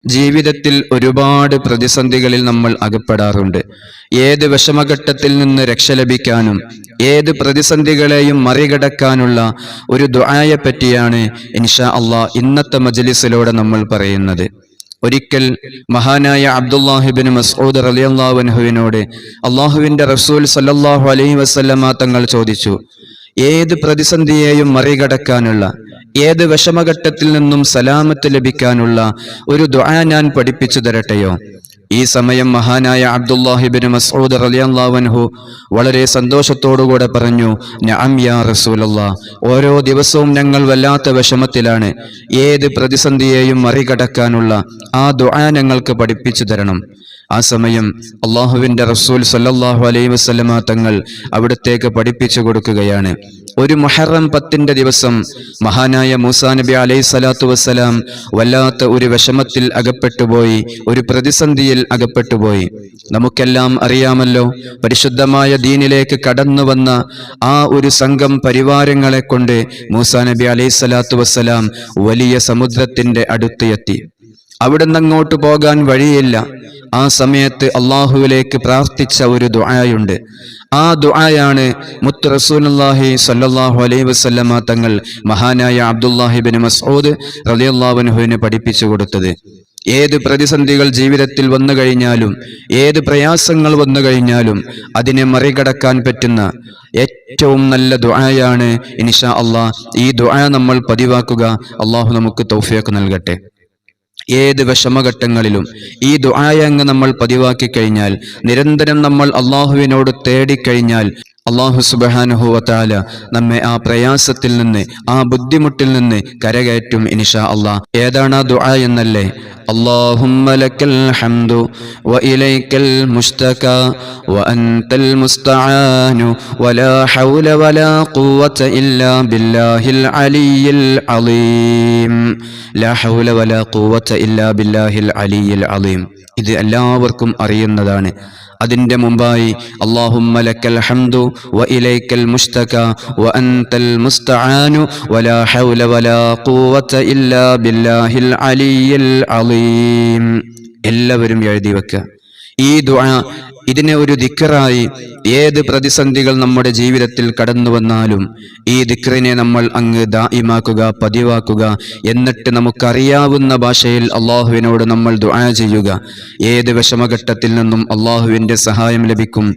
ജീവിതത്തിൽ ഒരുപാട് പ്രതിസന്ധികളിൽ നമ്മൾ അകപ്പെടാറുണ്ട്. ഏത് വിഷമഘട്ടത്തിൽ നിന്ന് രക്ഷ ലഭിക്കാനും ഏത് പ്രതിസന്ധികളെയും മറികടക്കാനുള്ള ഒരു ദുആയെ പറ്റിയാണ് ഇൻഷാ അല്ലാഹ് ഇന്നത്തെ മജ്ലിസിലൂടെ നമ്മൾ പറയുന്നത്. ഒരിക്കൽ മഹാനായ അബ്ദുല്ലാഹിബ്നു മസ്ഊദ് റളിയല്ലാഹു അൻഹുവിനോട് അല്ലാഹുവിന്റെ റസൂൽ സല്ലല്ലാഹു അലൈഹി വസല്ലമ തങ്ങൾ ചോദിച്ചു, ഏത് പ്രതിസന്ധിയെയും മറികടക്കാനുള്ള ഏത് വിഷമഘട്ടത്തിൽ നിന്നും സലാമത്ത് ലഭിക്കാനുള്ള ഒരു ദുആ ഞാൻ പഠിപ്പിച്ചു തരട്ടെയോ? ഈ സമയം മഹാനായ അബ്ദുല്ലാഹിബ്നു മസ്ഊദ് റളിയല്ലാഹു അൻഹു വളരെ സന്തോഷത്തോടുകൂടെ പറഞ്ഞു, നഅം യാ റസൂലല്ലാഹ്, ഓരോ ദിവസവും ഞങ്ങൾ വല്ലാത്ത വിഷമത്തിലാണ്. ഏത് പ്രതിസന്ധിയെയും മറികടക്കാനുള്ള ആ ദുആ ഞങ്ങൾക്ക് പഠിപ്പിച്ചു തരണം. ആ സമയം അല്ലാഹുവിന്റെ റസൂൽ സല്ലല്ലാഹു അലൈഹി വസല്ലമ തങ്ങൾ അവിടത്തേക്ക് പഠിപ്പിച്ചു കൊടുക്കുകയാണ്. ഒരു മുഹറം 10 ദിവസം മഹാനായ മൂസാ നബി അലൈഹി സ്വലാത്തു വസ്സലാം വല്ലാത്ത ഒരു വിഷമത്തിൽ അകപ്പെട്ടുപോയി, ഒരു പ്രതിസന്ധിയിൽ അകപ്പെട്ടുപോയി. നമുക്കെല്ലാം അറിയാമല്ലോ, പരിശുദ്ധമായ ദീനിലേക്ക് കടന്നു വന്ന ആ ഒരു സംഘം പരിവാരങ്ങളെ കൊണ്ട് മൂസാ നബി അലൈഹി സ്വലാത്തു വസ്സലാം വലിയ സമുദ്രത്തിന്റെ അടുത്ത് എത്തി. അവിടുന്ന് അങ്ങോട്ട് പോകാൻ വഴിയില്ല. ആ സമയത്ത് അള്ളാഹുവിലേക്ക് പ്രാർത്ഥിച്ച ഒരു ദുആയുണ്ട്. ആ ദുആയാണ് മുത്ത് റസൂലുള്ളാഹി സ്വല്ലല്ലാഹു അലൈഹി വസല്ലമ തങ്ങൾ മഹാനായ അബ്ദുല്ലാഹിബ്നു മസ്ഊദ് റളിയല്ലാഹു അൻഹുവിനെ പഠിപ്പിച്ചു കൊടുത്തത്. ഏത് പ്രതിസന്ധികൾ ജീവിതത്തിൽ വന്നു കഴിഞ്ഞാലും ഏത് പ്രയാസങ്ങൾ വന്നു കഴിഞ്ഞാലും അതിനെ മറികടക്കാൻ പറ്റുന്ന ഏറ്റവും നല്ല ദുആയാണ് ഇൻഷാ അല്ലാഹ്. ഈ ദുആ നമ്മൾ പതിവാക്കുക. അള്ളാഹു നമുക്ക് തൗഫീഖ് നൽകട്ടെ. ഏത് വിഷമഘട്ടങ്ങളിലും ഈ ദുആയങ്ങ് നമ്മൾ പതിവാക്കി കഴിഞ്ഞാൽ, നിരന്തരം നമ്മൾ അള്ളാഹുവിനോട് തേടിക്കഴിഞ്ഞാൽ, അള്ളാഹു സുബ്ഹാനഹു വ തആല നമ്മെ ആ പ്രയാസത്തിൽ നിന്ന് ആ ബുദ്ധിമുട്ടിൽ നിന്ന് കരകയറ്റും ഇൻഷാ അല്ലാഹ്. ഏതാണ് ആ ദുആ എന്നല്ലേ? അല്ലാഹുമ്മ ലക്കൽ ഹംദു വ ഇലൈക്കൽ മുസ്തകാ വ അൻതൽ മുസ്തആനു വലാ ഹൗല വലാ ഖുവത ഇല്ലാ ബില്ലാഹിൽ അലിയിൽ അളീം. ലാ ഹൗല വലാ ഖുവത ഇല്ലാ ബില്ലാഹിൽ അലിയിൽ അളീം. ഇത് എല്ലാവർക്കും അറിയുന്നതാണ്. അതിന്റെ മുമ്പായി അല്ലാഹുമ്മ ലക്കൽ ഹംദു വ ഇലൈക്കൽ മുസ്തകാ വ അൻതൽ മുസ്തആനു വലാ ഹൗല വലാ ഖുവത ഇല്ലാ ബില്ലാഹിൽ അലിയിൽ അളീം. എല്ലാവരും എഴുതി വെക്കുക ഈ ദുആ. ഇതിനെ ഒരു ദിക്റായി ഏത് പ്രതിസന്ധികൾ നമ്മുടെ ജീവിതത്തിൽ കടന്നു വന്നാലും ഈ ദിക്റിനെ നമ്മൾ അങ്ങ് ദായിമാക്കുക, പതിവാക്കുക. എന്നിട്ട് നമുക്കറിയാവുന്ന ഭാഷയിൽ അള്ളാഹുവിനോട് നമ്മൾ ദുആ ചെയ്യുക. ഏത് വിഷമഘട്ടത്തിൽ നിന്നും അള്ളാഹുവിന്റെ സഹായം ലഭിക്കും.